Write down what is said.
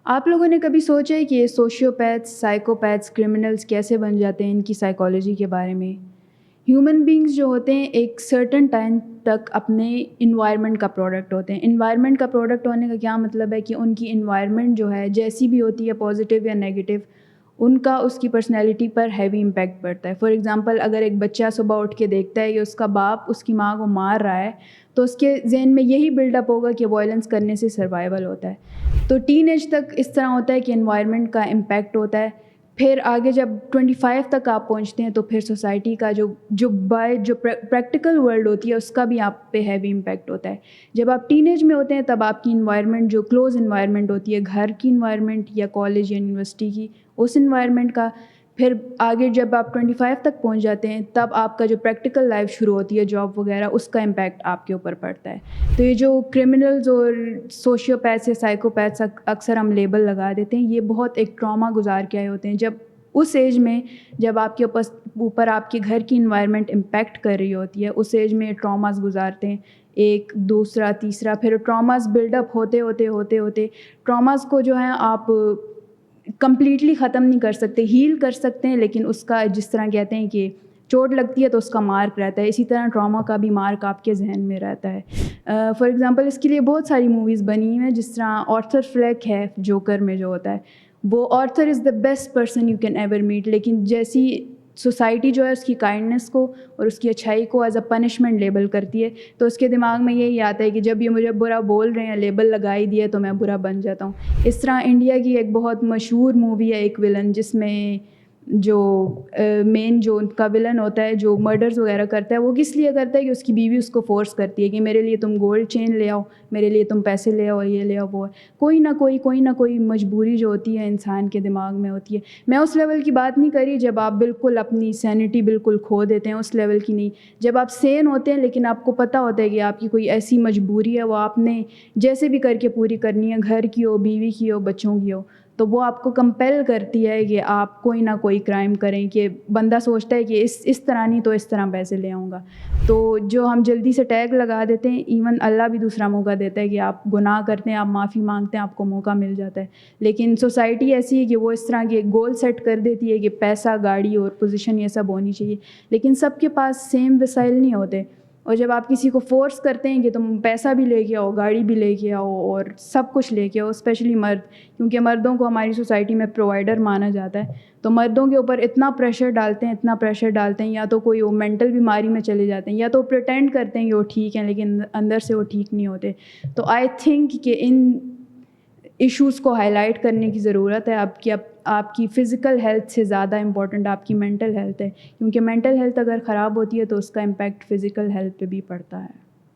آپ لوگوں نے کبھی سوچا ہے کہ یہ سوشیوپیتھس، سائیکوپیتھس، کرمنلز کیسے بن جاتے ہیں، ان کی سائیکالوجی کے بارے میں؟ ہیومن بینگز جو ہوتے ہیں ایک سرٹن ٹائم تک اپنے انوائرمنٹ کا پروڈکٹ ہوتے ہیں. انوائرمنٹ کا پروڈکٹ ہونے کا کیا مطلب ہے کہ ان کی انوائرمنٹ جو ہے جیسی بھی ہوتی ہے، پازیٹیو یا نیگیٹو، ان کا اس کی پرسنالٹی پر ہیوی امپیکٹ پڑتا ہے. فار ایگزامپل، اگر ایک بچہ صبح اٹھ کے دیکھتا ہے کہ اس کا باپ اس کی ماں کو مار رہا ہے تو اس کے ذہن میں یہی بلڈ اپ ہوگا کہ وائلنس کرنے سے سروائیول ہوتا ہے. تو ٹین ایج تک اس طرح ہوتا ہے کہ انوائرمنٹ کا امپیکٹ ہوتا ہے. پھر آگے جب 25 تک آپ پہنچتے ہیں تو پھر سوسائٹی کا جو پریکٹیکل ورلڈ ہوتی ہے اس کا بھی آپ پہ ہیوی امپیکٹ ہوتا ہے. جب آپ ٹین ایج میں ہوتے ہیں تب آپ کی انوائرمنٹ جو کلوز انوائرمنٹ ہوتی ہے، گھر کی انوائرمنٹ یا کالج یا یونیورسٹی کی، اس انوائرمنٹ کا. پھر آگے جب آپ 25 تک پہنچ جاتے ہیں تب آپ کا جو پریکٹیکل لائف شروع ہوتی ہے، جاب وغیرہ، اس کا امپیکٹ آپ کے اوپر پڑتا ہے. تو یہ جو کرمنلز اور سوشیوپیتھس یا سائیکوپیتھس اکثر ہم لیبل لگا دیتے ہیں، یہ بہت ایک ٹراما گزار کے آئے ہوتے ہیں. جب اس ایج میں جب آپ کے اوپر آپ کے گھر کی انوائرمنٹ امپیکٹ کر رہی ہوتی ہے، اس ایج میں ٹراماز گزارتے ہیں، ایک دوسرا تیسرا، پھر ٹراماز بلڈ اپ ہوتے ہوتے ہوتے ہوتے ٹراماز کو جو ہے آپ کمپلیٹلی ختم نہیں کر سکتے. ہیل کر سکتے ہیں لیکن اس کا جس طرح کہتے ہیں کہ چوٹ لگتی ہے تو اس کا مارک رہتا ہے، اسی طرح ٹراما کا بھی مارک آپ کے ذہن میں رہتا ہے. فار ایگزامپل اس کے لیے بہت ساری موویز بنی ہیں، جس طرح آرتھر فلیک ہے جوکر میں جو ہوتا ہے، وہ Arthur is the best person you can ever meet, لیکن جیسی سوسائٹی جو ہے اس کی کائنڈنس کو اور اس کی اچھائی کو ایز اے پنشمنٹ لیبل کرتی ہے، تو اس کے دماغ میں یہی آتا ہے کہ جب یہ مجھے برا بول رہے ہیں، لیبل لگائی دیا تو میں برا بن جاتا ہوں. اس طرح انڈیا کی ایک بہت مشہور مووی ہے ایک ولن، جس میں جو مین جو ان کا ولن ہوتا ہے جو مرڈرز وغیرہ کرتا ہے، وہ کس لیے کرتا ہے کہ اس کی بیوی اس کو فورس کرتی ہے کہ میرے لیے تم گولڈ چین لے آؤ، میرے لیے تم پیسے لے آؤ، یہ لے آؤ، وہ. کوئی نہ کوئی مجبوری جو ہوتی ہے انسان کے دماغ میں ہوتی ہے. میں اس لیول کی بات نہیں کری جب آپ بالکل اپنی سینٹی بالکل کھو دیتے ہیں، اس لیول کی نہیں. جب آپ سین ہوتے ہیں لیکن آپ کو پتہ ہوتا ہے کہ آپ کی کوئی ایسی مجبوری ہے، وہ آپ نے جیسے بھی کر کے پوری کرنی ہے، گھر کی ہو، بیوی کی ہو، بچوں کی ہو، تو وہ آپ کو کمپیل کرتی ہے کہ آپ کوئی نہ کوئی کرائم کریں. کہ بندہ سوچتا ہے کہ اس طرح نہیں تو اس طرح پیسے لے آؤں گا. تو جو ہم جلدی سے ٹیگ لگا دیتے ہیں، ایون اللہ بھی دوسرا موقع دیتا ہے کہ آپ گناہ کرتے ہیں، آپ معافی مانگتے ہیں، آپ کو موقع مل جاتا ہے. لیکن سوسائٹی ایسی ہے کہ وہ اس طرح کے گول سیٹ کر دیتی ہے کہ پیسہ، گاڑی اور پوزیشن یہ سب ہونی چاہیے، لیکن سب کے پاس سیم وسائل نہیں ہوتے. اور جب آپ کسی کو فورس کرتے ہیں کہ تم پیسہ بھی لے کے آؤ، گاڑی بھی لے کے آؤ اور سب کچھ لے کے آؤ، اسپیشلی مرد، کیونکہ مردوں کو ہماری سوسائٹی میں پرووائڈر مانا جاتا ہے، تو مردوں کے اوپر اتنا پریشر ڈالتے ہیں یا تو کوئی وہ مینٹل بیماری میں چلے جاتے ہیں، یا تو پریٹینڈ کرتے ہیں کہ وہ ٹھیک ہیں لیکن اندر سے وہ ٹھیک نہیں ہوتے. تو آئی تھنک کہ ان ایشوز کو ہائی لائٹ کرنے کی ضرورت ہے. آپ کی فزیکل ہیلتھ سے زیادہ امپورٹنٹ آپ کی مینٹل ہیلتھ ہے، کیونکہ مینٹل ہیلتھ اگر خراب ہوتی ہے تو اس کا امپیکٹ فزیکل ہیلتھ پہ بھی پڑتا ہے.